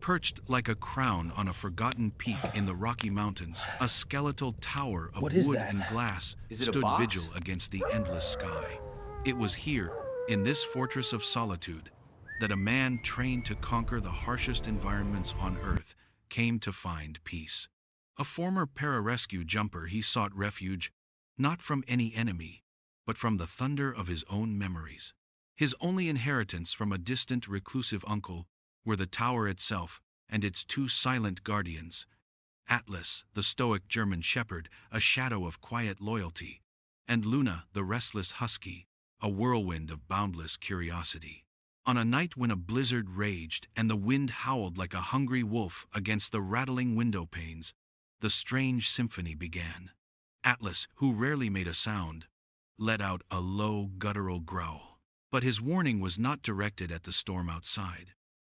Perched like a crown on a forgotten peak in the Rocky Mountains, a skeletal tower of What is wood that? and glass Is it a stood vigil box? against the endless sky. It was here, in this fortress of solitude, that a man trained to conquer the harshest environments on Earth came to find peace. A former pararescue jumper, he sought refuge, not from any enemy, but from the thunder of his own memories. His only inheritance from a distant reclusive uncle were the tower itself and its two silent guardians, Atlas, the stoic German shepherd, a shadow of quiet loyalty, and Luna, the restless husky, a whirlwind of boundless curiosity. On a night when a blizzard raged and the wind howled like a hungry wolf against the rattling window panes, the strange symphony began. Atlas, who rarely made a sound, let out a low, guttural growl. But his warning was not directed at the storm outside,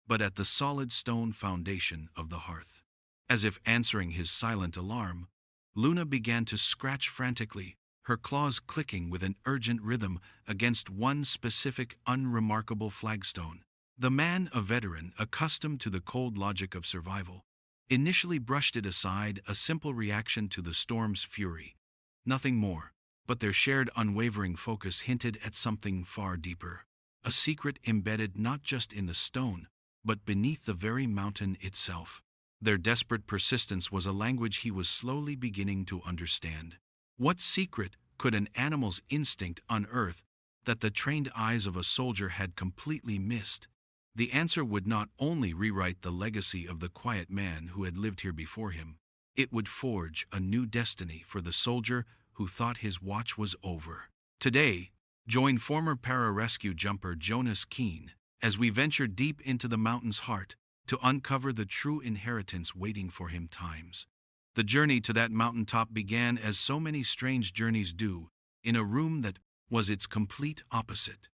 but at the solid stone foundation of the hearth. As if answering his silent alarm, Luna began to scratch frantically, her claws clicking with an urgent rhythm against one specific, unremarkable flagstone. The man, a veteran, accustomed to the cold logic of survival, initially brushed it aside, a simple reaction to the storm's fury. Nothing more, but their shared unwavering focus hinted at something far deeper. A secret embedded not just in the stone, but beneath the very mountain itself. Their desperate persistence was a language he was slowly beginning to understand. What secret could an animal's instinct unearth that the trained eyes of a soldier had completely missed? The answer would not only rewrite the legacy of the quiet man who had lived here before him, it would forge a new destiny for the soldier who thought his watch was over. Today, join former pararescue jumper Jonas Keene as we venture deep into the mountain's heart to uncover the true inheritance waiting for him times. The journey to that mountaintop began as so many strange journeys do, in a room that was its complete opposite.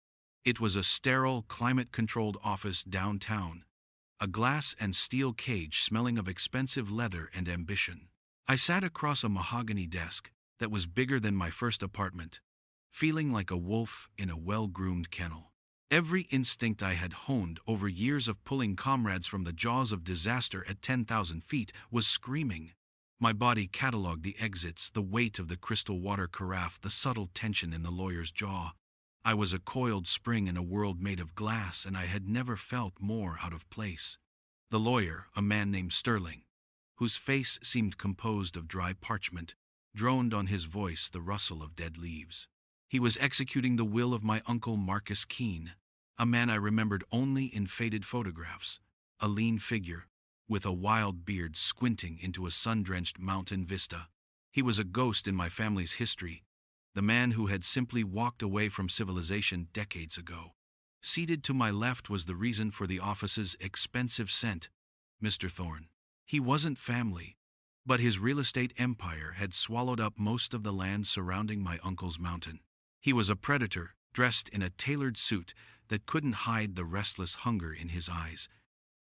It was a sterile, climate-controlled office downtown, a glass and steel cage smelling of expensive leather and ambition. I sat across a mahogany desk that was bigger than my first apartment, feeling like a wolf in a well-groomed kennel. Every instinct I had honed over years of pulling comrades from the jaws of disaster at 10,000 feet was screaming. My body cataloged the exits, the weight of the crystal water carafe, the subtle tension in the lawyer's jaw. I was a coiled spring in a world made of glass, and I had never felt more out of place. The lawyer, a man named Sterling, whose face seemed composed of dry parchment, droned on his voice the rustle of dead leaves. He was executing the will of my uncle Marcus Keene, a man I remembered only in faded photographs, a lean figure, with a wild beard squinting into a sun-drenched mountain vista. He was a ghost in my family's history, the man who had simply walked away from civilization decades ago. Seated to my left was the reason for the office's expensive scent, Mr. Thorne. He wasn't family, but his real estate empire had swallowed up most of the land surrounding my uncle's mountain. He was a predator, dressed in a tailored suit that couldn't hide the restless hunger in his eyes.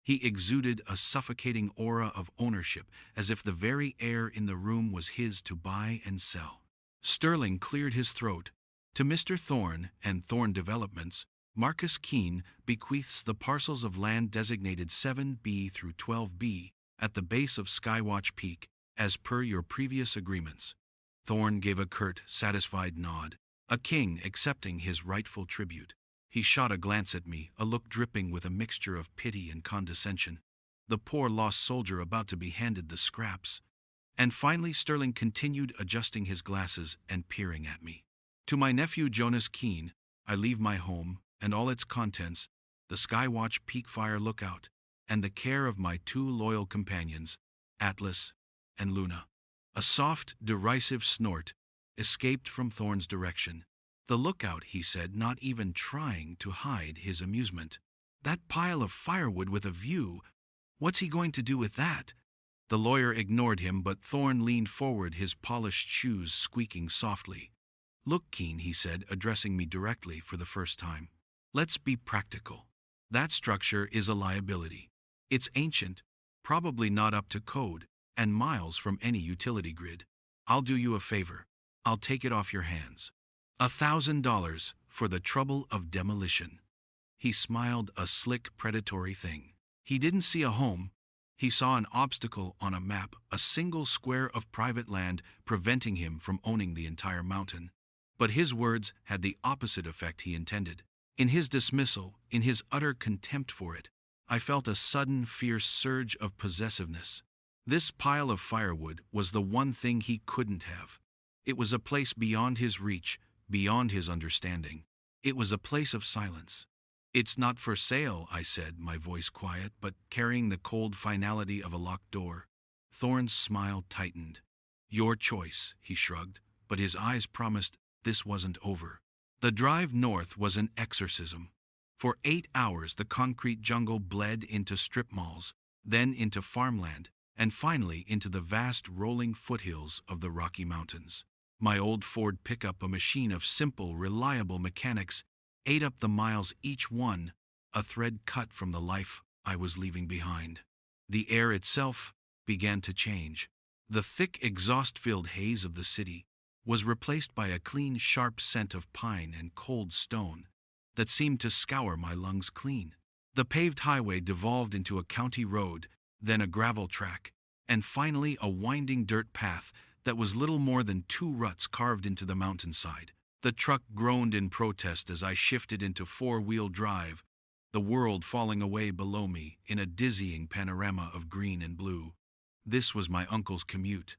He exuded a suffocating aura of ownership, as if the very air in the room was his to buy and sell. Sterling cleared his throat. To Mr. Thorne and Thorne Developments, Marcus Keene bequeaths the parcels of land designated 7B through 12B at the base of Skywatch Peak, as per your previous agreements. Thorne gave a curt, satisfied nod, a king accepting his rightful tribute. He shot a glance at me, a look dripping with a mixture of pity and condescension. The poor lost soldier about to be handed the scraps. And finally Sterling continued, adjusting his glasses and peering at me. To my nephew Jonas Keene, I leave my home and all its contents, the Skywatch Peak Fire Lookout, and the care of my two loyal companions, Atlas and Luna. A soft, derisive snort escaped from Thorne's direction. The lookout, he said, not even trying to hide his amusement. That pile of firewood with a view, what's he going to do with that? The lawyer ignored him, but Thorne leaned forward, his polished shoes squeaking softly. Look, Keene, he said, addressing me directly for the first time. Let's be practical. That structure is a liability. It's ancient, probably not up to code, and miles from any utility grid. I'll do you a favor. I'll take it off your hands. $1,000 for the trouble of demolition. He smiled, a slick, predatory thing. He didn't see a home, He saw an obstacle on a map, a single square of private land preventing him from owning the entire mountain. But his words had the opposite effect he intended. In his dismissal, in his utter contempt for it, I felt a sudden fierce surge of possessiveness. This pile of firewood was the one thing he couldn't have. It was a place beyond his reach, beyond his understanding. It was a place of silence. "It's not for sale," I said, my voice quiet, but carrying the cold finality of a locked door. Thorne's smile tightened. "Your choice," he shrugged, but his eyes promised this wasn't over. The drive north was an exorcism. For 8 hours the concrete jungle bled into strip malls, then into farmland, and finally into the vast rolling foothills of the Rocky Mountains. My old Ford pickup, a machine of simple, reliable mechanics, ate up the miles each one, a thread cut from the life I was leaving behind. The air itself began to change. The thick, exhaust-filled haze of the city was replaced by a clean, sharp scent of pine and cold stone that seemed to scour my lungs clean. The paved highway devolved into a county road, then a gravel track, and finally a winding dirt path that was little more than 2 ruts carved into the mountainside. The truck groaned in protest as I shifted into 4-wheel drive, the world falling away below me in a dizzying panorama of green and blue. This was my uncle's commute.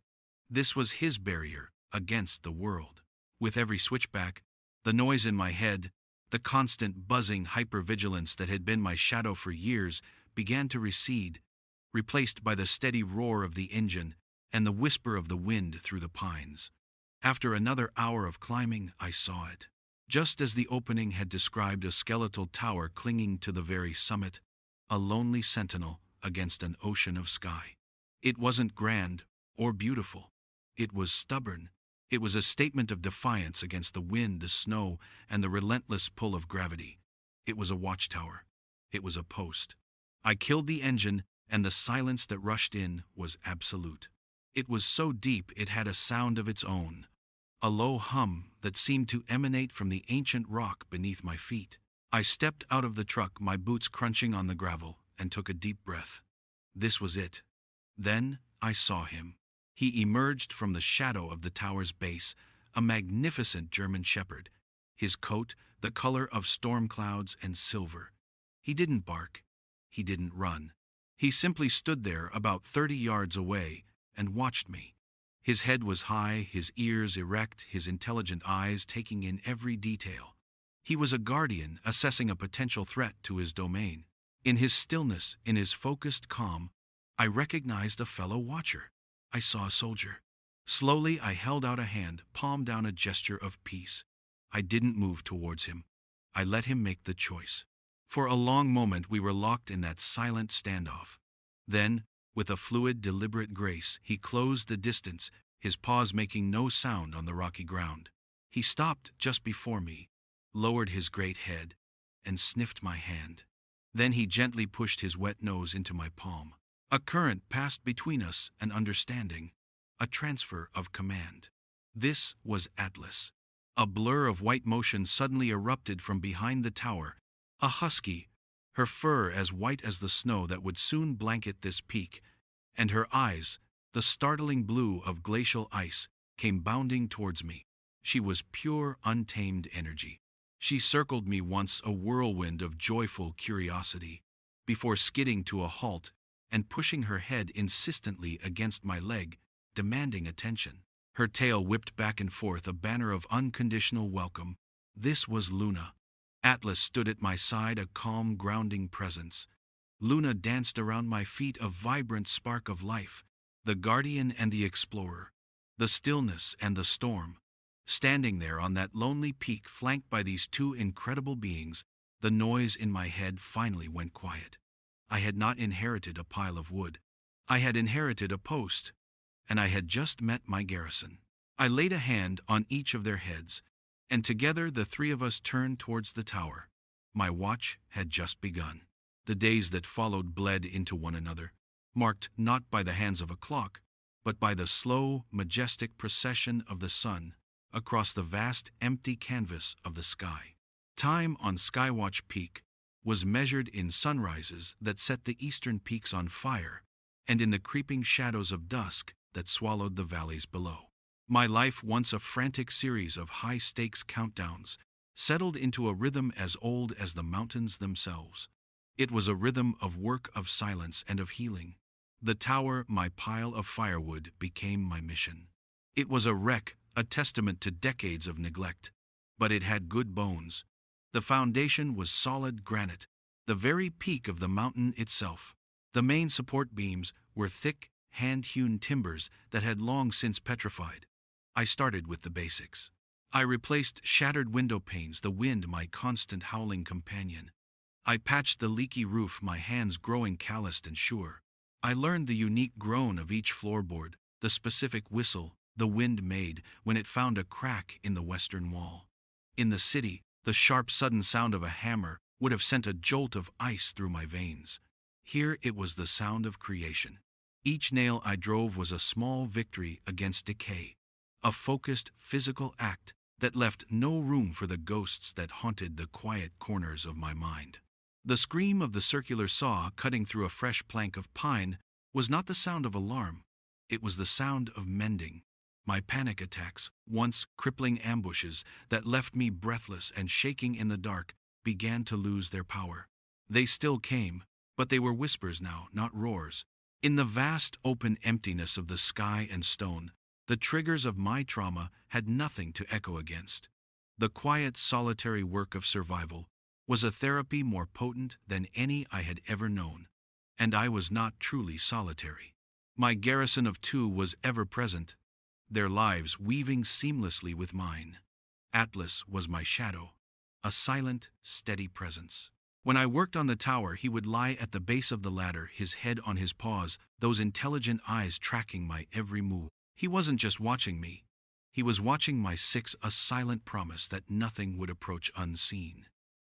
This was his barrier against the world. With every switchback, the noise in my head, the constant buzzing hypervigilance that had been my shadow for years, began to recede, replaced by the steady roar of the engine and the whisper of the wind through the pines. After another hour of climbing, I saw it. Just as the opening had described, a skeletal tower clinging to the very summit, a lonely sentinel against an ocean of sky. It wasn't grand or beautiful. It was stubborn. It was a statement of defiance against the wind, the snow, and the relentless pull of gravity. It was a watchtower. It was a post. I killed the engine, and the silence that rushed in was absolute. It was so deep it had a sound of its own, a low hum that seemed to emanate from the ancient rock beneath my feet. I stepped out of the truck, my boots crunching on the gravel, and took a deep breath. This was it. Then I saw him. He emerged from the shadow of the tower's base, a magnificent German shepherd, his coat the color of storm clouds and silver. He didn't bark. He didn't run. He simply stood there about 30 yards away and watched me. His head was high, his ears erect, his intelligent eyes taking in every detail. He was a guardian assessing a potential threat to his domain. In his stillness, in his focused calm, I recognized a fellow watcher. I saw a soldier. Slowly I held out a hand, palm down, a gesture of peace. I didn't move towards him. I let him make the choice. For a long moment we were locked in that silent standoff. Then, with a fluid, deliberate grace, he closed the distance, his paws making no sound on the rocky ground. He stopped just before me, lowered his great head, and sniffed my hand. Then he gently pushed his wet nose into my palm. A current passed between us, an understanding, a transfer of command. This was Atlas. A blur of white motion suddenly erupted from behind the tower, a husky, her fur as white as the snow that would soon blanket this peak, and her eyes, the startling blue of glacial ice, came bounding towards me. She was pure, untamed energy. She circled me once, a whirlwind of joyful curiosity, before skidding to a halt and pushing her head insistently against my leg, demanding attention. Her tail whipped back and forth, a banner of unconditional welcome. This was Luna. Atlas stood at my side, a calm, grounding presence. Luna danced around my feet, a vibrant spark of life, the guardian and the explorer, the stillness and the storm. Standing there on that lonely peak, flanked by these two incredible beings, the noise in my head finally went quiet. I had not inherited a pile of wood. I had inherited a post, and I had just met my garrison. I laid a hand on each of their heads, and together the three of us turned towards the tower. My watch had just begun. The days that followed bled into one another, marked not by the hands of a clock, but by the slow, majestic procession of the sun across the vast, empty canvas of the sky. Time on Skywatch Peak was measured in sunrises that set the eastern peaks on fire, and in the creeping shadows of dusk that swallowed the valleys below. My life, once a frantic series of high-stakes countdowns, settled into a rhythm as old as the mountains themselves. It was a rhythm of work, of silence, and of healing. The tower, my pile of firewood, became my mission. It was a wreck, a testament to decades of neglect. But it had good bones. The foundation was solid granite, the very peak of the mountain itself. The main support beams were thick, hand-hewn timbers that had long since petrified. I started with the basics. I replaced shattered window panes, the wind my constant howling companion. I patched the leaky roof, my hands growing calloused and sure. I learned the unique groan of each floorboard, the specific whistle the wind made when it found a crack in the western wall. In the city, the sharp, sudden sound of a hammer would have sent a jolt of ice through my veins. Here it was the sound of creation. Each nail I drove was a small victory against decay, a focused, physical act that left no room for the ghosts that haunted the quiet corners of my mind. The scream of the circular saw cutting through a fresh plank of pine was not the sound of alarm. It was the sound of mending. My panic attacks, once crippling ambushes that left me breathless and shaking in the dark, began to lose their power. They still came, but they were whispers now, not roars. In the vast open emptiness of the sky and stone, the triggers of my trauma had nothing to echo against. The quiet, solitary work of survival was a therapy more potent than any I had ever known. And I was not truly solitary. My garrison of two was ever present, their lives weaving seamlessly with mine. Atlas was my shadow, a silent, steady presence. When I worked on the tower, he would lie at the base of the ladder, his head on his paws, those intelligent eyes tracking my every move. He wasn't just watching me. He was watching my six, a silent promise that nothing would approach unseen.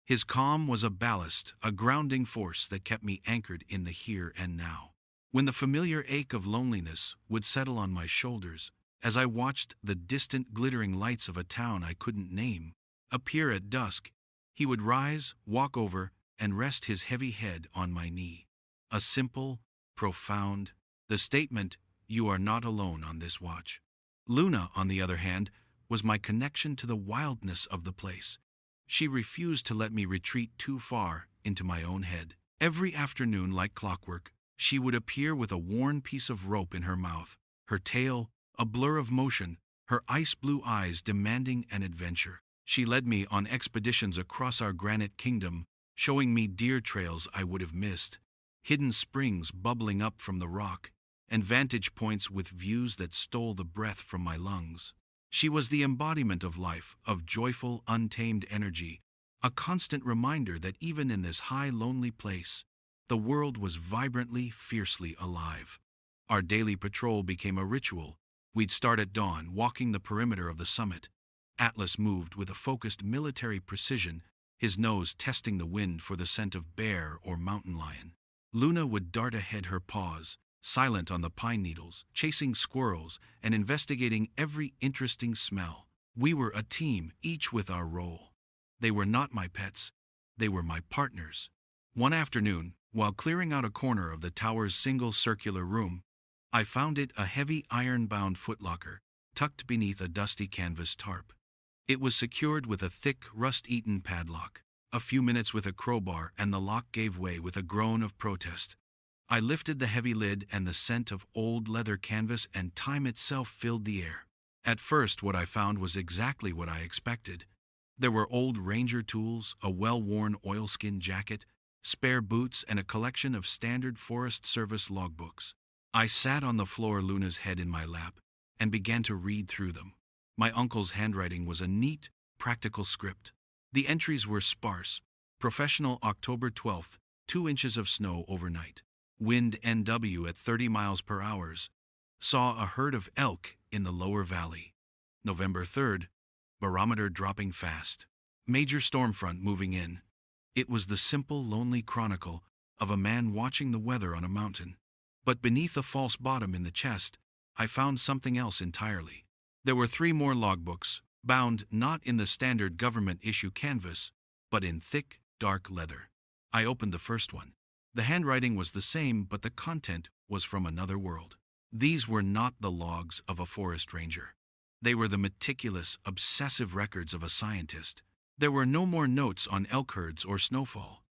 His calm was a ballast, a grounding force that kept me anchored in the here and now. When the familiar ache of loneliness would settle on my shoulders, as I watched the distant glittering lights of a town I couldn't name appear at dusk, he would rise, walk over, and rest his heavy head on my knee. A simple, profound, the statement, "You are not alone on this watch." Luna, on the other hand, was my connection to the wildness of the place. She refused to let me retreat too far into my own head. Every afternoon, like clockwork, she would appear with a worn piece of rope in her mouth, her tail a blur of motion, her ice-blue eyes demanding an adventure. She led me on expeditions across our granite kingdom, showing me deer trails I would have missed, hidden springs bubbling up from the rock, and vantage points with views that stole the breath from my lungs. She was the embodiment of life, of joyful, untamed energy, a constant reminder that even in this high, lonely place, the world was vibrantly, fiercely alive. Our daily patrol became a ritual. We'd start at dawn, walking the perimeter of the summit. Atlas moved with a focused military precision, his nose testing the wind for the scent of bear or mountain lion. Luna would dart ahead, her paws silent on the pine needles, chasing squirrels and investigating every interesting smell. We were a team, each with our role. They were not my pets, they were my partners. One afternoon, while clearing out a corner of the tower's single circular room, I found it a heavy iron-bound footlocker, tucked beneath a dusty canvas tarp. It was secured with a thick, rust-eaten padlock. A few minutes with a crowbar and the lock gave way with a groan of protest. I lifted the heavy lid and the scent of old leather canvas and time itself filled the air. At first, what I found was exactly what I expected. There were old ranger tools, a well-worn oilskin jacket, spare boots, and a collection of standard Forest Service logbooks. I sat on the floor, Luna's head in my lap, and began to read through them. My uncle's handwriting was a neat, practical script. The entries were sparse. Professional, October 12th, 2 inches of snow overnight. Wind NW at 30 miles per hour. Saw a herd of elk in the lower valley. November 3rd, barometer dropping fast. Major storm front moving in. It was the simple, lonely chronicle of a man watching the weather on a mountain. But beneath a false bottom in the chest, I found something else entirely. There were 3 more logbooks, bound not in the standard government issue canvas, but in thick, dark leather. I opened the first one. The handwriting was the same, but the content was from another world. These were not the logs of a forest ranger. They were the meticulous, obsessive records of a scientist. There were no more notes on elk herds or snowfall.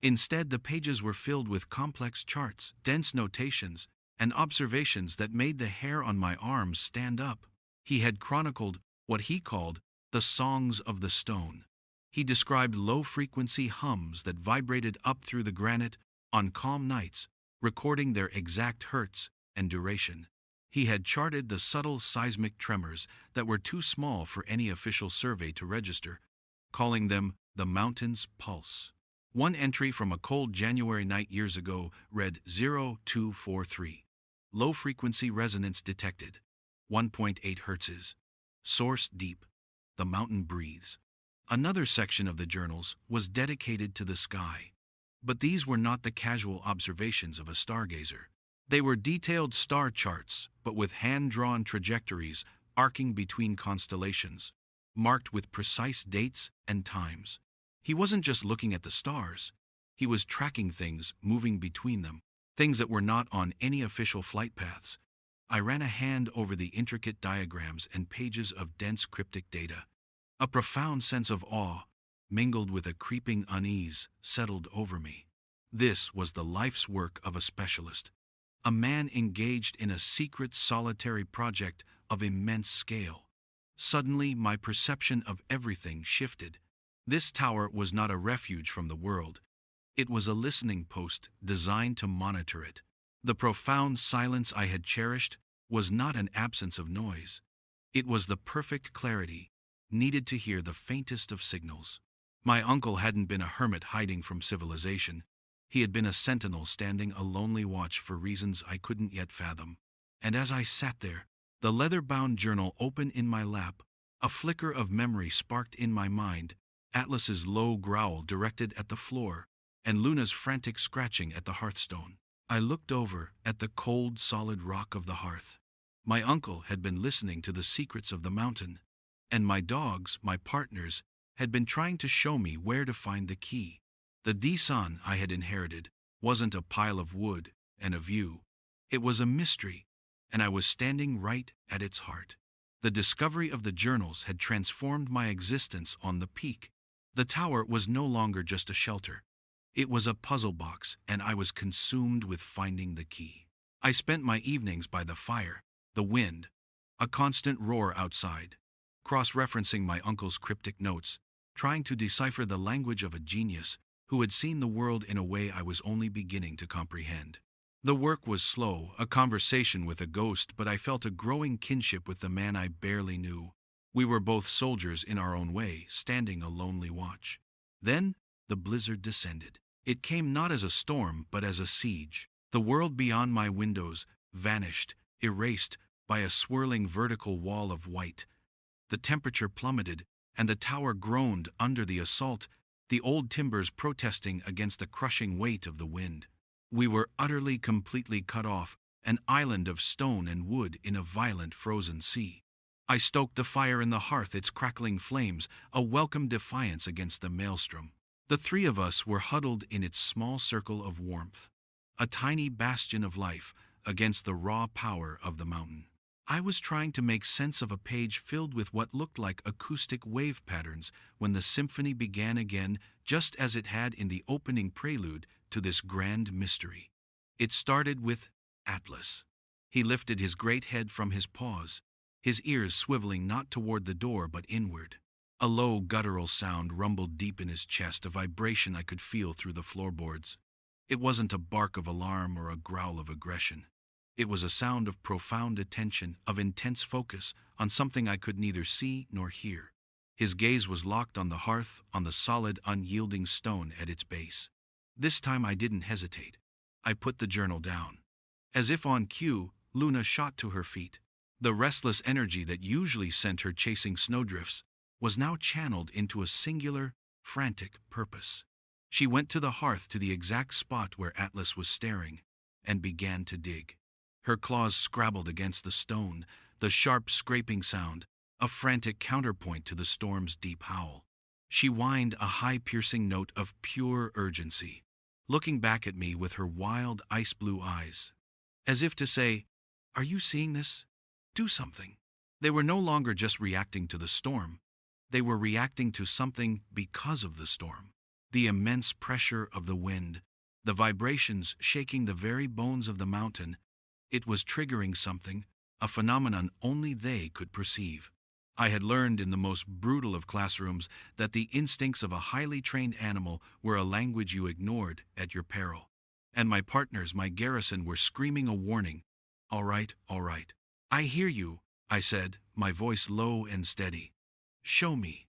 Instead, the pages were filled with complex charts, dense notations, and observations that made the hair on my arms stand up. He had chronicled what he called the songs of the stone. He described low-frequency hums that vibrated up through the granite on calm nights, recording their exact hertz and duration. He had charted the subtle seismic tremors that were too small for any official survey to register, calling them the mountain's pulse. One entry from a cold January night years ago read 0243. Low-frequency resonance detected. 1.8 hertzes. Source deep. The mountain breathes. Another section of the journals was dedicated to the sky. But these were not the casual observations of a stargazer. They were detailed star charts, but with hand-drawn trajectories arcing between constellations, marked with precise dates and times. He wasn't just looking at the stars. He was tracking things moving between them, things that were not on any official flight paths. I ran a hand over the intricate diagrams and pages of dense cryptic data. A profound sense of awe, mingled with a creeping unease, settled over me. This was the life's work of a specialist, a man engaged in a secret solitary project of immense scale. Suddenly, my perception of everything shifted. This tower was not a refuge from the world. It was a listening post designed to monitor it. The profound silence I had cherished was not an absence of noise. It was the perfect clarity needed to hear the faintest of signals. My uncle hadn't been a hermit hiding from civilization. He had been a sentinel standing a lonely watch for reasons I couldn't yet fathom. And as I sat there, the leather-bound journal open in my lap, a flicker of memory sparked in my mind, Atlas's low growl directed at the floor, and Luna's frantic scratching at the hearthstone. I looked over at the cold, solid rock of the hearth. My uncle had been listening to the secrets of the mountain, and my dogs, my partners, had been trying to show me where to find the key. The desolate I had inherited wasn't a pile of wood and a view. It was a mystery, and I was standing right at its heart. The discovery of the journals had transformed my existence on the peak. The tower was no longer just a shelter. It was a puzzle box, and I was consumed with finding the key. I spent my evenings by the fire, the wind, a constant roar outside, cross-referencing my uncle's cryptic notes, trying to decipher the language of a genius who had seen the world in a way I was only beginning to comprehend. The work was slow, a conversation with a ghost, but I felt a growing kinship with the man I barely knew. We were both soldiers in our own way, standing a lonely watch. Then, the blizzard descended. It came not as a storm, but as a siege. The world beyond my windows vanished, erased by a swirling vertical wall of white. The temperature plummeted, and the tower groaned under the assault, the old timbers protesting against the crushing weight of the wind. We were utterly, completely cut off, an island of stone and wood in a violent frozen sea. I stoked the fire in the hearth, its crackling flames, a welcome defiance against the maelstrom. The three of us were huddled in its small circle of warmth, a tiny bastion of life against the raw power of the mountain. I was trying to make sense of a page filled with what looked like acoustic wave patterns when the symphony began again, just as it had in the opening prelude to this grand mystery. It started with Atlas. He lifted his great head from his paws, his ears swiveling not toward the door but inward. A low guttural sound rumbled deep in his chest, a vibration I could feel through the floorboards. It wasn't a bark of alarm or a growl of aggression. It was a sound of profound attention, of intense focus on something I could neither see nor hear. His gaze was locked on the hearth, on the solid, unyielding stone at its base. This time I didn't hesitate. I put the journal down. As if on cue, Luna shot to her feet. The restless energy that usually sent her chasing snowdrifts was now channeled into a singular, frantic purpose. She went to the hearth, to the exact spot where Atlas was staring, and began to dig. Her claws scrabbled against the stone, the sharp scraping sound, a frantic counterpoint to the storm's deep howl. She whined a high-piercing note of pure urgency, looking back at me with her wild ice-blue eyes. as if to say, "Are you seeing this? Do something." They were no longer just reacting to the storm. They were reacting to something because of the storm. The immense pressure of the wind, the vibrations shaking the very bones of the mountain, it was triggering something, a phenomenon only they could perceive. I had learned in the most brutal of classrooms that the instincts of a highly trained animal were a language you ignored at your peril. And my partners, my garrison, were screaming a warning. All right, all right. I hear you, I said, my voice low and steady. Show me.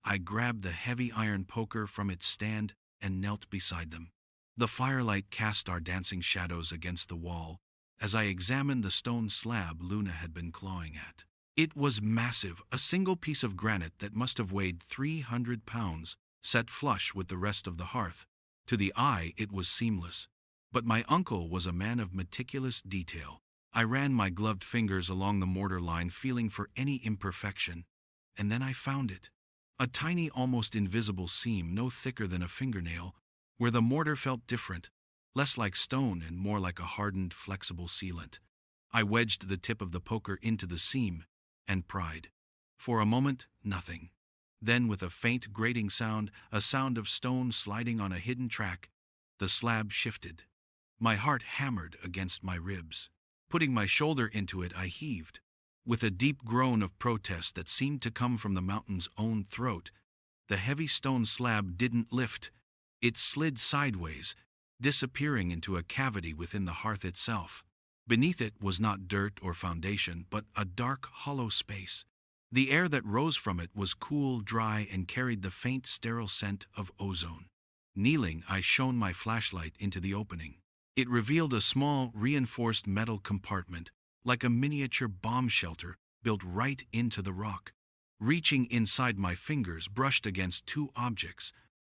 I grabbed the heavy iron poker from its stand and knelt beside them. The firelight cast our dancing shadows against the wall as I examined the stone slab Luna had been clawing at. It was massive, a single piece of granite that must have weighed 300 pounds, set flush with the rest of the hearth. To the eye, it was seamless. But my uncle was a man of meticulous detail. I ran my gloved fingers along the mortar line, feeling for any imperfection. And then I found it. A tiny, almost invisible seam, no thicker than a fingernail, where the mortar felt different, less like stone and more like a hardened, flexible sealant. I wedged the tip of the poker into the seam and pried. For a moment, nothing. Then, with a faint grating sound, a sound of stone sliding on a hidden track, the slab shifted. My heart hammered against my ribs. Putting my shoulder into it, I heaved. With a deep groan of protest that seemed to come from the mountain's own throat, the heavy stone slab didn't lift. It slid sideways, disappearing into a cavity within the hearth itself. Beneath it was not dirt or foundation, but a dark, hollow space. The air that rose from it was cool, dry, and carried the faint, sterile scent of ozone. Kneeling, I shone my flashlight into the opening. It revealed a small, reinforced metal compartment, like a miniature bomb shelter built right into the rock. Reaching inside, my fingers brushed against two objects.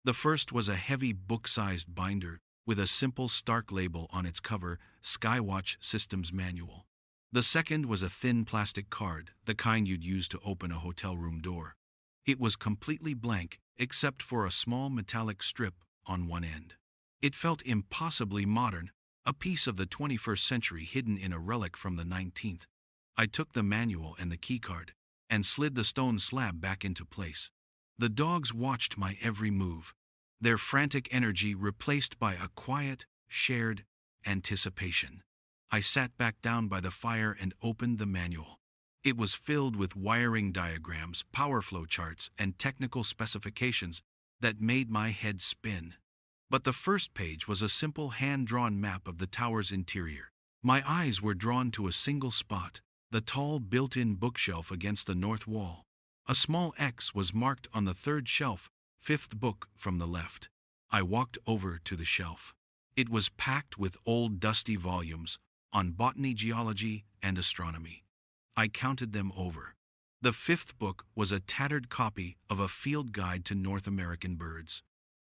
The first was a heavy book-sized binder with a simple Stark label on its cover, Skywatch Systems Manual. The second was a thin plastic card, the kind you'd use to open a hotel room door. It was completely blank, except for a small metallic strip on one end. It felt impossibly modern, a piece of the 21st century hidden in a relic from the 19th. I took the manual and the keycard, and slid the stone slab back into place. The dogs watched my every move, their frantic energy replaced by a quiet, shared anticipation. I sat back down by the fire and opened the manual. It was filled with wiring diagrams, power flow charts, and technical specifications that made my head spin. But the first page was a simple hand-drawn map of the tower's interior. My eyes were drawn to a single spot, the tall built-in bookshelf against the north wall. A small X was marked on the third shelf, fifth book from the left. I walked over to the shelf. It was packed with old, dusty volumes on botany, geology, and astronomy. I counted them over. The fifth book was a tattered copy of a field guide to North American birds.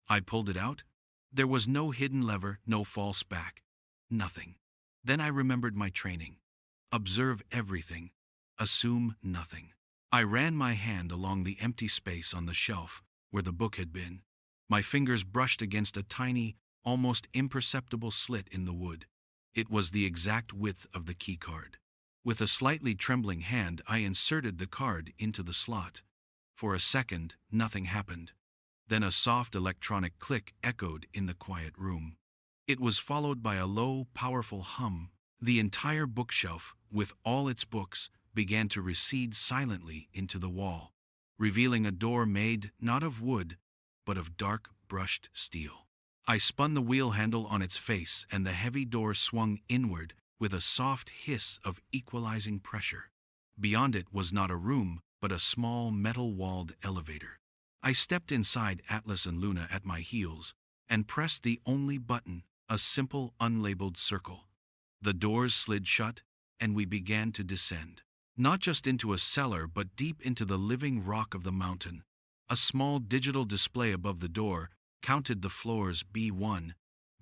I pulled it out. There was no hidden lever, no false back, nothing. Then I remembered my training. Observe everything, assume nothing. I ran my hand along the empty space on the shelf where the book had been. My fingers brushed against a tiny, almost imperceptible slit in the wood. It was the exact width of the key card. With a slightly trembling hand, I inserted the card into the slot. For a second, nothing happened. Then a soft electronic click echoed in the quiet room. It was followed by a low, powerful hum. The entire bookshelf, with all its books, began to recede silently into the wall, revealing a door made not of wood, but of dark, brushed steel. I spun the wheel handle on its face, and the heavy door swung inward with a soft hiss of equalizing pressure. Beyond it was not a room, but a small metal-walled elevator. I stepped inside, Atlas and Luna at my heels, and pressed the only button, a simple, unlabeled circle. The doors slid shut, and we began to descend. Not just into a cellar, but deep into the living rock of the mountain. A small digital display above the door counted the floors B1,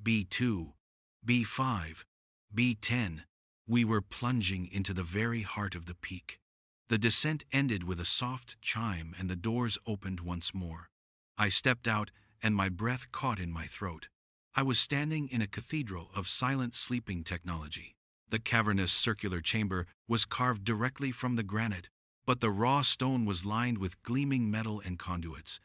B2, B5, B10. We were plunging into the very heart of the peak. The descent ended with a soft chime, and the doors opened once more. I stepped out, and my breath caught in my throat. I was standing in a cathedral of silent sleeping technology. The cavernous circular chamber was carved directly from the granite, but the raw stone was lined with gleaming metal and conduits.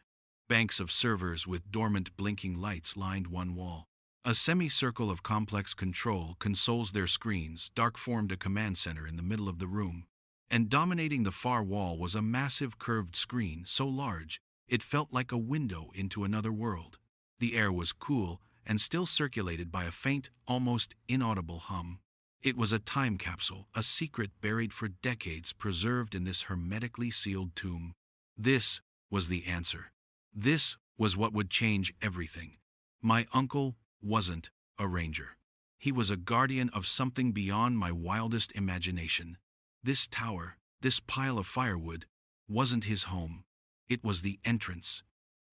Banks of servers with dormant blinking lights lined one wall. A semicircle of complex control consoles their screens dark formed a command center in the middle of the room. And dominating the far wall was a massive curved screen so large it felt like a window into another world. The air was cool and still circulated by a faint, almost inaudible hum. It was a time capsule, a secret buried for decades preserved in this hermetically sealed tomb. This was the answer. This was what would change everything. My uncle wasn't a ranger. He was a guardian of something beyond my wildest imagination. This tower, this pile of firewood, wasn't his home. It was the entrance.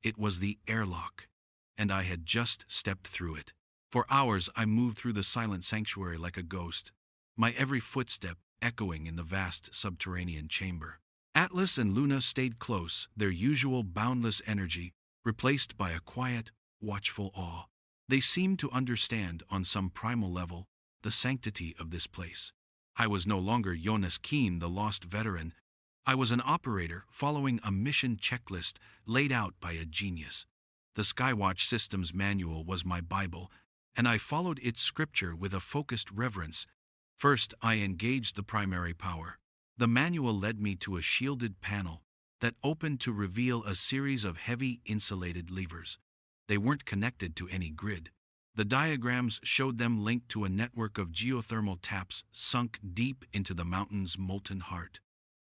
It was the airlock. And I had just stepped through it. For hours I moved through the silent sanctuary like a ghost, my every footstep echoing in the vast subterranean chamber. Atlas and Luna stayed close, their usual boundless energy replaced by a quiet, watchful awe. They seemed to understand, on some primal level, the sanctity of this place. I was no longer Jonas Keen, the lost veteran. I was an operator following a mission checklist laid out by a genius. The Skywatch Systems Manual was my Bible, and I followed its scripture with a focused reverence. First, I engaged the primary power. The manual led me to a shielded panel that opened to reveal a series of heavy insulated levers. They weren't connected to any grid. The diagrams showed them linked to a network of geothermal taps sunk deep into the mountain's molten heart.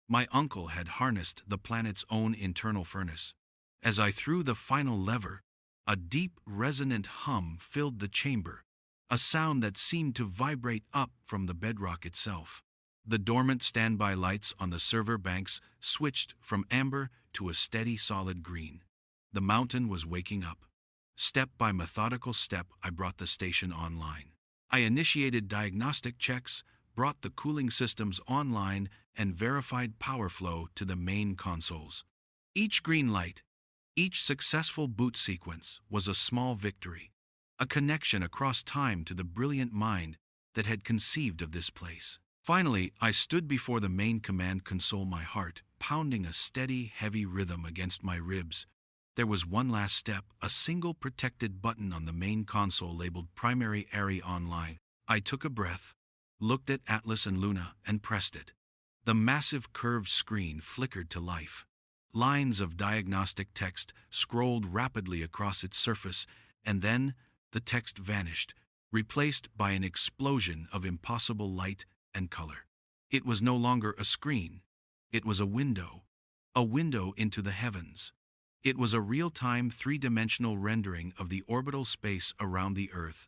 My uncle had harnessed the planet's own internal furnace. As I threw the final lever, a deep, resonant hum filled the chamber, a sound that seemed to vibrate up from the bedrock itself. The dormant standby lights on the server banks switched from amber to a steady solid green. The mountain was waking up. Step by methodical step, I brought the station online. I initiated diagnostic checks, brought the cooling systems online, and verified power flow to the main consoles. Each green light, each successful boot sequence was a small victory, a connection across time to the brilliant mind that had conceived of this place. Finally, I stood before the main command console, my heart pounding a steady, heavy rhythm against my ribs. There was one last step, a single protected button on the main console labeled Primary Area Online. I took a breath, looked at Atlas and Luna, and pressed it. The massive curved screen flickered to life. Lines of diagnostic text scrolled rapidly across its surface, and then the text vanished, replaced by an explosion of impossible light and color. It was no longer a screen. It was a window into the heavens. It was a real-time, three-dimensional rendering of the orbital space around the Earth,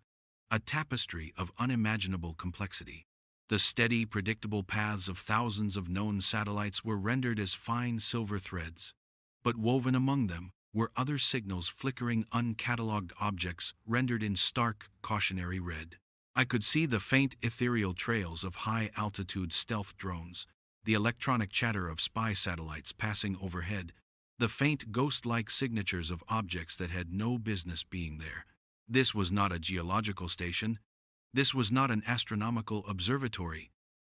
a tapestry of unimaginable complexity. The steady, predictable paths of thousands of known satellites were rendered as fine silver threads, but woven among them were other signals, flickering, uncatalogued objects rendered in stark, cautionary red. I could see the faint, ethereal trails of high-altitude stealth drones, the electronic chatter of spy satellites passing overhead, the faint, ghost-like signatures of objects that had no business being there. This was not a geological station. This was not an astronomical observatory.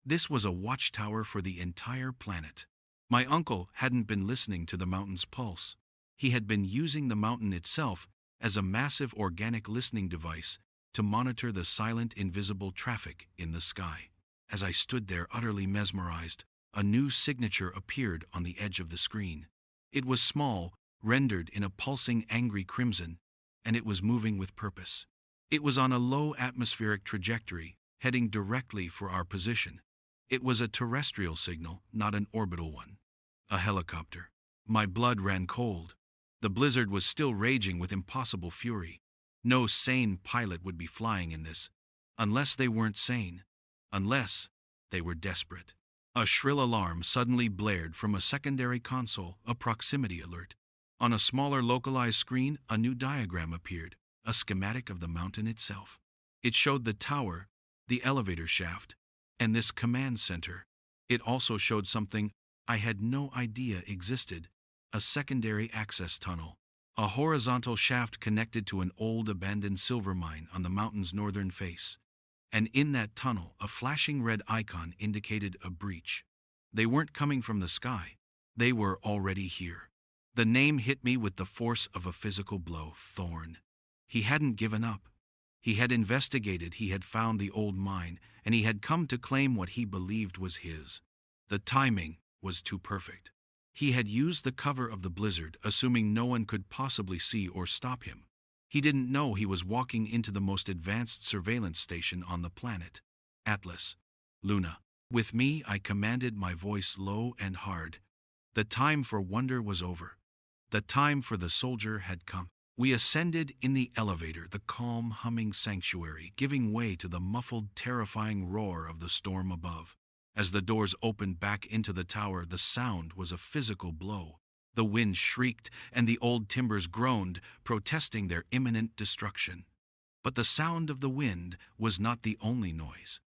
This was a watchtower for the entire planet. My uncle hadn't been listening to the mountain's pulse. He had been using the mountain itself as a massive organic listening device to monitor the silent, invisible traffic in the sky. As I stood there utterly mesmerized, a new signature appeared on the edge of the screen. It was small, rendered in a pulsing, angry crimson, and it was moving with purpose. It was on a low atmospheric trajectory, heading directly for our position. It was a terrestrial signal, not an orbital one. A helicopter. My blood ran cold. The blizzard was still raging with impossible fury. No sane pilot would be flying in this, unless they weren't sane, unless they were desperate. A shrill alarm suddenly blared from a secondary console, a proximity alert. On a smaller localized screen, a new diagram appeared, a schematic of the mountain itself. It showed the tower, the elevator shaft, and this command center. It also showed something I had no idea existed, a secondary access tunnel, a horizontal shaft connected to an old abandoned silver mine on the mountain's northern face. And in that tunnel, a flashing red icon indicated a breach. They weren't coming from the sky. They were already here. The name hit me with the force of a physical blow. Thorn. He hadn't given up. He had investigated, he had found the old mine, and he had come to claim what he believed was his. The timing was too perfect. He had used the cover of the blizzard, assuming no one could possibly see or stop him. He didn't know he was walking into the most advanced surveillance station on the planet. Atlas. Luna. With me, I commanded, my voice low and hard. The time for wonder was over. The time for the soldier had come. We ascended in the elevator, the calm, humming sanctuary, giving way to the muffled, terrifying roar of the storm above. As the doors opened back into the tower, the sound was a physical blow. The wind shrieked, and the old timbers groaned, protesting their imminent destruction. But the sound of the wind was not the only noise.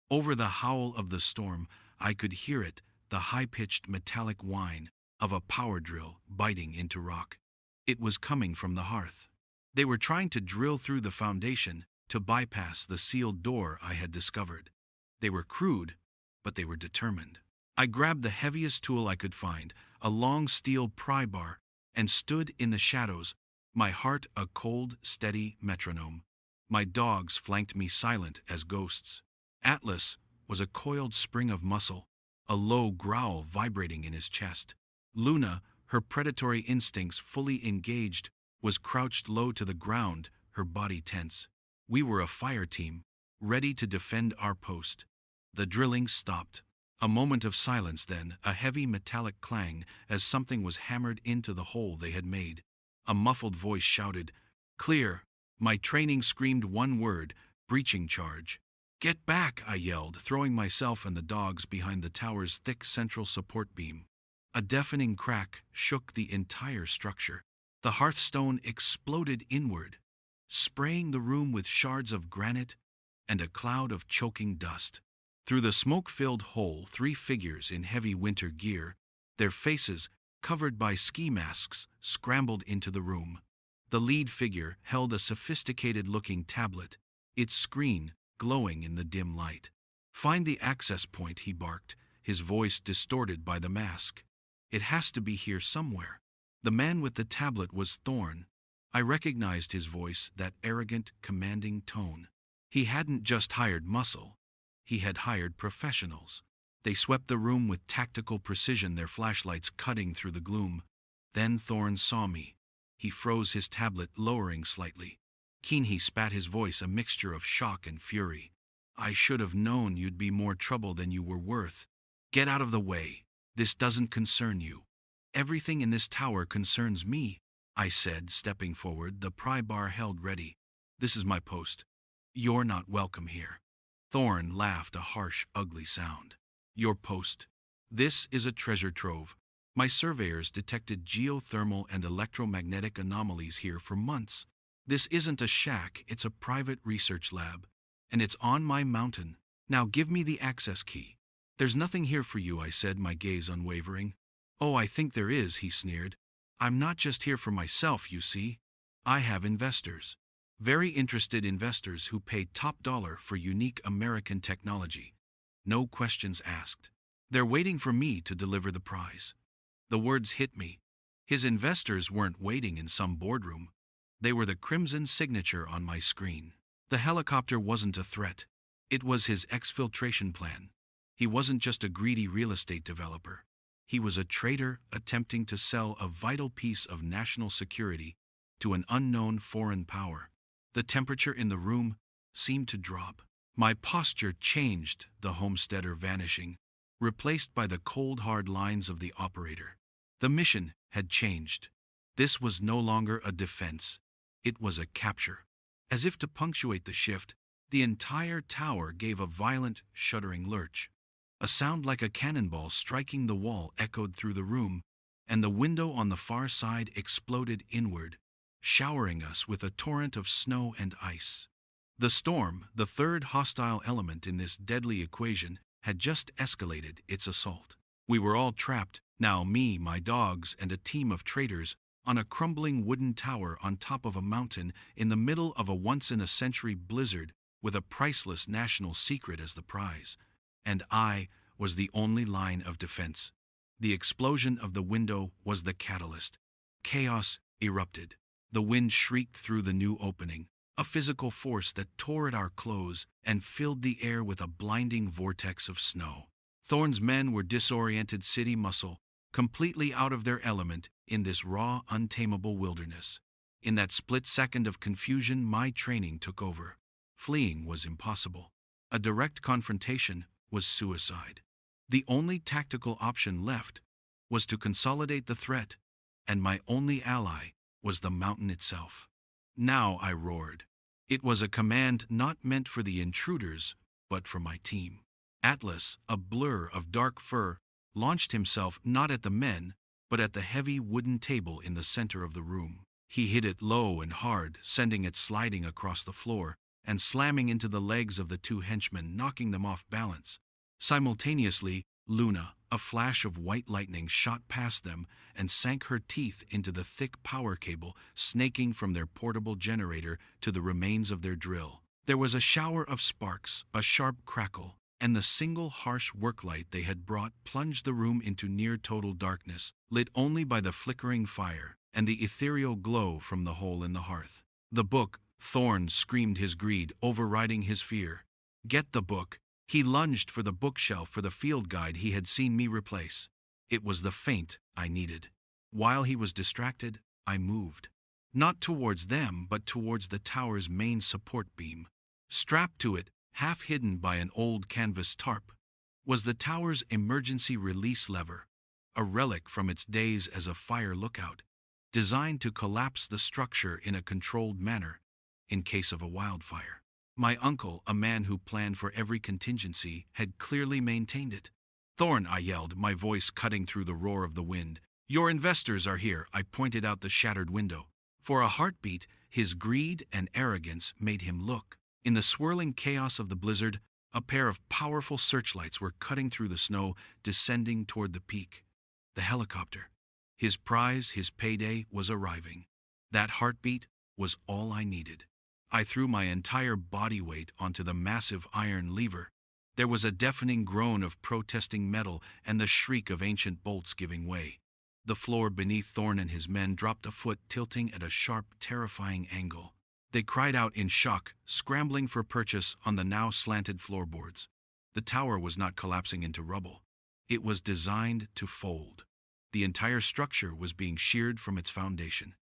Over the howl of the storm, I could hear it, the high-pitched metallic whine of a power drill biting into rock. It was coming from the hearth. They were trying to drill through the foundation to bypass the sealed door I had discovered. They were crude, but they were determined. I grabbed the heaviest tool I could find, a long steel pry bar, and stood in the shadows, my heart a cold, steady metronome. My dogs flanked me, silent as ghosts. Atlas was a coiled spring of muscle, a low growl vibrating in his chest. Luna, her predatory instincts fully engaged, was crouched low to the ground, her body tense. We were a fire team, ready to defend our post. The drilling stopped. A moment of silence, then, a heavy metallic clang as something was hammered into the hole they had made. A muffled voice shouted, "Clear!" My training screamed one word, breaching charge. "Get back!" I yelled, throwing myself and the dogs behind the tower's thick central support beam. A deafening crack shook the entire structure. The hearthstone exploded inward, spraying the room with shards of granite and a cloud of choking dust. Through the smoke-filled hole, 3 figures in heavy winter gear, their faces covered by ski masks, scrambled into the room. The lead figure held a sophisticated-looking tablet, its screen glowing in the dim light. "Find the access point," he barked, his voice distorted by the mask. "It has to be here somewhere." The man with the tablet was Thorn. I recognized his voice, that arrogant, commanding tone. He hadn't just hired muscle. He had hired professionals. They swept the room with tactical precision, their flashlights cutting through the gloom. Then Thorn saw me. He froze, his tablet lowering slightly. Keen, he spat, his voice a mixture of shock and fury. "I should have known you'd be more trouble than you were worth. Get out of the way. This doesn't concern you." "Everything in this tower concerns me," I said, stepping forward, the pry bar held ready. "This is my post. You're not welcome here." Thorn laughed, a harsh, ugly sound. "Your post? This is a treasure trove. My surveyors detected geothermal and electromagnetic anomalies here for months. This isn't a shack, it's a private research lab. And it's on my mountain. Now give me the access key." "There's nothing here for you," I said, my gaze unwavering. "Oh, I think there is," he sneered. "I'm not just here for myself, you see. I have investors. Very interested investors who pay top dollar for unique American technology. No questions asked. They're waiting for me to deliver the prize." The words hit me. His investors weren't waiting in some boardroom. They were the crimson signature on my screen. The helicopter wasn't a threat. It was his exfiltration plan. He wasn't just a greedy real estate developer. He was a traitor attempting to sell a vital piece of national security to an unknown foreign power. The temperature in the room seemed to drop. My posture changed, the homesteader vanishing, replaced by the cold, hard lines of the operator. The mission had changed. This was no longer a defense. It was a capture. As if to punctuate the shift, the entire tower gave a violent, shuddering lurch. A sound like a cannonball striking the wall echoed through the room, and the window on the far side exploded inward, showering us with a torrent of snow and ice. The storm, the third hostile element in this deadly equation, had just escalated its assault. We were all trapped, now me, my dogs, and a team of traitors, on a crumbling wooden tower on top of a mountain in the middle of a once-in-a-century blizzard with a priceless national secret as the prize, and I was the only line of defense. The explosion of the window was the catalyst. Chaos erupted. The wind shrieked through the new opening, a physical force that tore at our clothes and filled the air with a blinding vortex of snow. Thorne's men were disoriented city muscle, completely out of their element in this raw, untamable wilderness. In that split second of confusion, my training took over. Fleeing was impossible. A direct confrontation was suicide. The only tactical option left was to consolidate the threat, and my only ally was the mountain itself. Now I roared. It was a command not meant for the intruders, but for my team. Atlas, a blur of dark fur, launched himself not at the men, but at the heavy wooden table in the center of the room. He hit it low and hard, sending it sliding across the floor and slamming into the legs of the two henchmen, knocking them off balance. Simultaneously, Luna, a flash of white lightning, shot past them and sank her teeth into the thick power cable snaking from their portable generator to the remains of their drill. There was a shower of sparks, a sharp crackle, and the single harsh work light they had brought plunged the room into near-total darkness, lit only by the flickering fire and the ethereal glow from the hole in the hearth. The book, Thorne screamed, his greed overriding his fear. Get the book. He lunged for the bookshelf for the field guide he had seen me replace. It was the feint I needed. While he was distracted, I moved. Not towards them, but towards the tower's main support beam. Strapped to it, half hidden by an old canvas tarp, was the tower's emergency release lever, a relic from its days as a fire lookout, designed to collapse the structure in a controlled manner in case of a wildfire. My uncle, a man who planned for every contingency, had clearly maintained it. Thorne, I yelled, my voice cutting through the roar of the wind. Your investors are here, I pointed out the shattered window. For a heartbeat, his greed and arrogance made him look. In the swirling chaos of the blizzard, a pair of powerful searchlights were cutting through the snow, descending toward the peak. The helicopter. His prize, his payday, was arriving. That heartbeat was all I needed. I threw my entire body weight onto the massive iron lever. There was a deafening groan of protesting metal and the shriek of ancient bolts giving way. The floor beneath Thorne and his men dropped a foot, tilting at a sharp, terrifying angle. They cried out in shock, scrambling for purchase on the now slanted floorboards. The tower was not collapsing into rubble. It was designed to fold. The entire structure was being sheared from its foundation.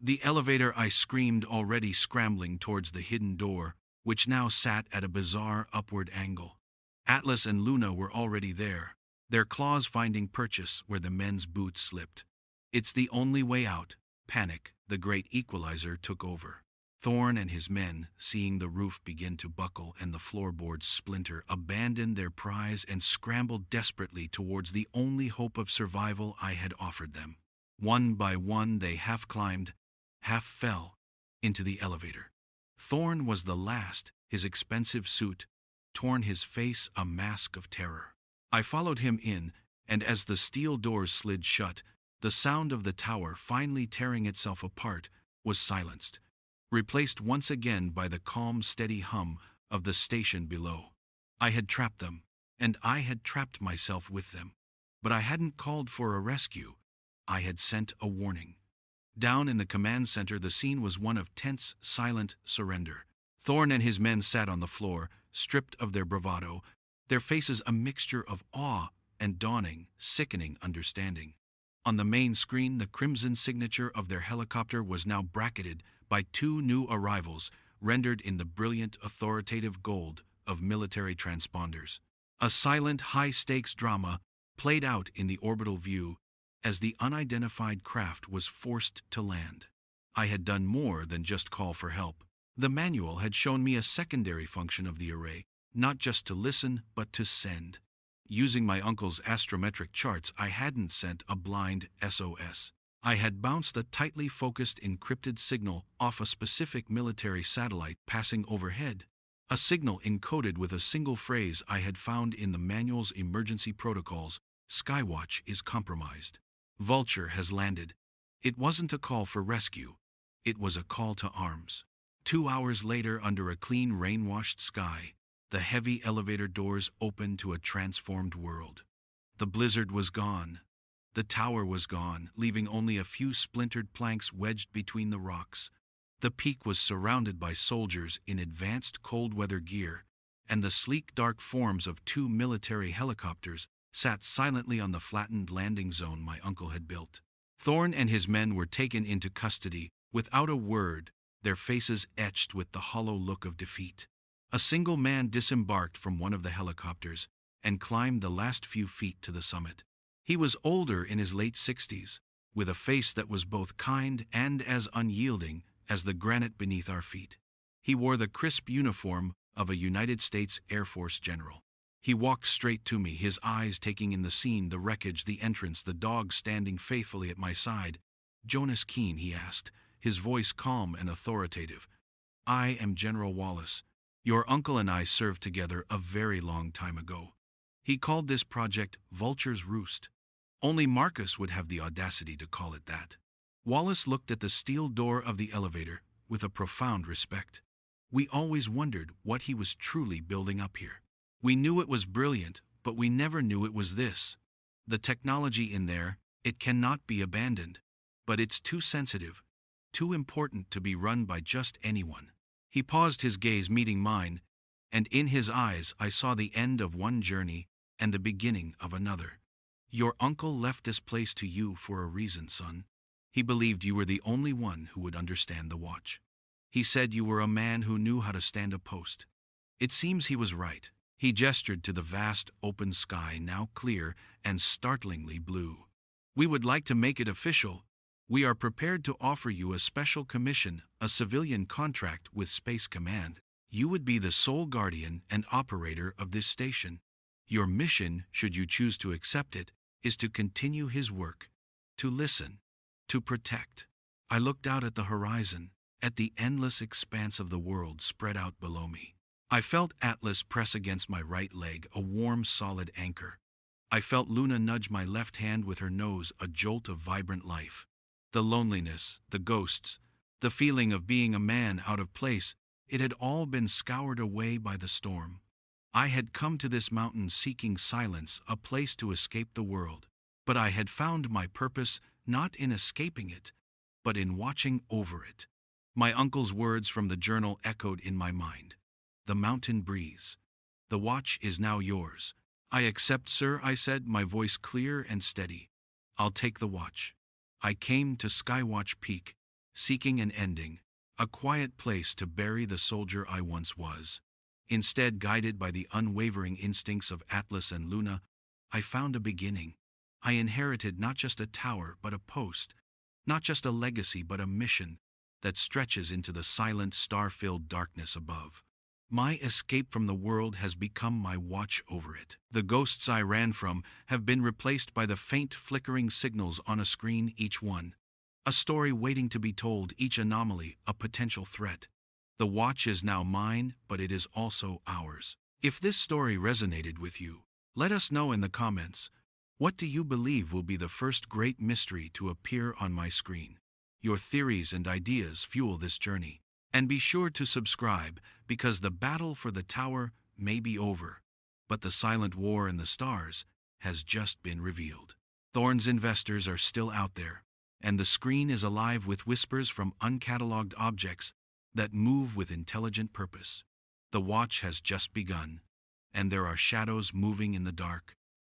The elevator, I screamed, already scrambling towards the hidden door, which now sat at a bizarre upward angle. Atlas and Luna were already there, their claws finding purchase where the men's boots slipped. It's the only way out. Panic, the great equalizer, took over. Thorne and his men, seeing the roof begin to buckle and the floorboards splinter, abandoned their prize and scrambled desperately towards the only hope of survival I had offered them. One by one they half climbed, half fell, into the elevator. Thorne was the last, his expensive suit torn, his face a mask of terror. I followed him in, and as the steel doors slid shut, the sound of the tower finally tearing itself apart was silenced, replaced once again by the calm, steady hum of the station below. I had trapped them, and I had trapped myself with them. But I hadn't called for a rescue. I had sent a warning. Down in the command center, the scene was one of tense, silent surrender. Thorne and his men sat on the floor, stripped of their bravado, their faces a mixture of awe and dawning, sickening understanding. On the main screen, the crimson signature of their helicopter was now bracketed by two new arrivals, rendered in the brilliant, authoritative gold of military transponders. A silent, high-stakes drama played out in the orbital view as the unidentified craft was forced to land. I had done more than just call for help. The manual had shown me a secondary function of the array, not just to listen, but to send. Using my uncle's astrometric charts, I hadn't sent a blind SOS. I had bounced a tightly focused encrypted signal off a specific military satellite passing overhead, a signal encoded with a single phrase I had found in the manual's emergency protocols: Skywatch is compromised. Vulture has landed. It wasn't a call for rescue. It was a call to arms. 2 hours later, under a clean, rain-washed sky, the heavy elevator doors opened to a transformed world. The blizzard was gone. The tower was gone, leaving only a few splintered planks wedged between the rocks. The peak was surrounded by soldiers in advanced cold-weather gear, and the sleek, dark forms of 2 military helicopters sat silently on the flattened landing zone my uncle had built. Thorn and his men were taken into custody without a word, their faces etched with the hollow look of defeat. A single man disembarked from one of the helicopters and climbed the last few feet to the summit. He was older, in his late 60s, with a face that was both kind and as unyielding as the granite beneath our feet. He wore the crisp uniform of a United States Air Force general. He walked straight to me, his eyes taking in the scene, the wreckage, the entrance, the dog standing faithfully at my side. "Jonas Keene," he asked, his voice calm and authoritative. "I am General Wallace. Your uncle and I served together a very long time ago." He called this project Vulture's Roost. Only Marcus would have the audacity to call it that. Wallace looked at the steel door of the elevator with a profound respect. We always wondered what he was truly building up here. We knew it was brilliant, but we never knew it was this. The technology in there, it cannot be abandoned. But it's too sensitive, too important to be run by just anyone. He paused, his gaze meeting mine, and in his eyes I saw the end of one journey and the beginning of another. "Your uncle left this place to you for a reason, son. He believed you were the only one who would understand the watch. He said you were a man who knew how to stand a post." It seems he was right. He gestured to the vast open sky, now clear and startlingly blue. "We would like to make it official. We are prepared to offer you a special commission, a civilian contract with Space Command. You would be the sole guardian and operator of this station. Your mission, should you choose to accept it, is to continue his work, to listen, to protect." I looked out at the horizon, at the endless expanse of the world spread out below me. I felt Atlas press against my right leg, a warm, solid anchor. I felt Luna nudge my left hand with her nose, a jolt of vibrant life. The loneliness, the ghosts, the feeling of being a man out of place, it had all been scoured away by the storm. I had come to this mountain seeking silence, a place to escape the world. But I had found my purpose not in escaping it, but in watching over it. My uncle's words from the journal echoed in my mind. "The mountain breathes. The watch is now yours." "I accept, sir," I said, my voice clear and steady. "I'll take the watch." I came to Skywatch Peak, seeking an ending, a quiet place to bury the soldier I once was. Instead, guided by the unwavering instincts of Atlas and Luna, I found a beginning. I inherited not just a tower but a post, not just a legacy but a mission that stretches into the silent, star-filled darkness above. My escape from the world has become my watch over it. The ghosts I ran from have been replaced by the faint flickering signals on a screen, each one a story waiting to be told, each anomaly a potential threat. The watch is now mine, but it is also ours. If this story resonated with you, let us know in the comments. What do you believe will be the first great mystery to appear on my screen? Your theories and ideas fuel this journey. And be sure to subscribe, because the battle for the tower may be over, but the silent war in the stars has just been revealed. Thorn's investors are still out there, and the screen is alive with whispers from uncatalogued objects that move with intelligent purpose. The watch has just begun, and there are shadows moving in the dark,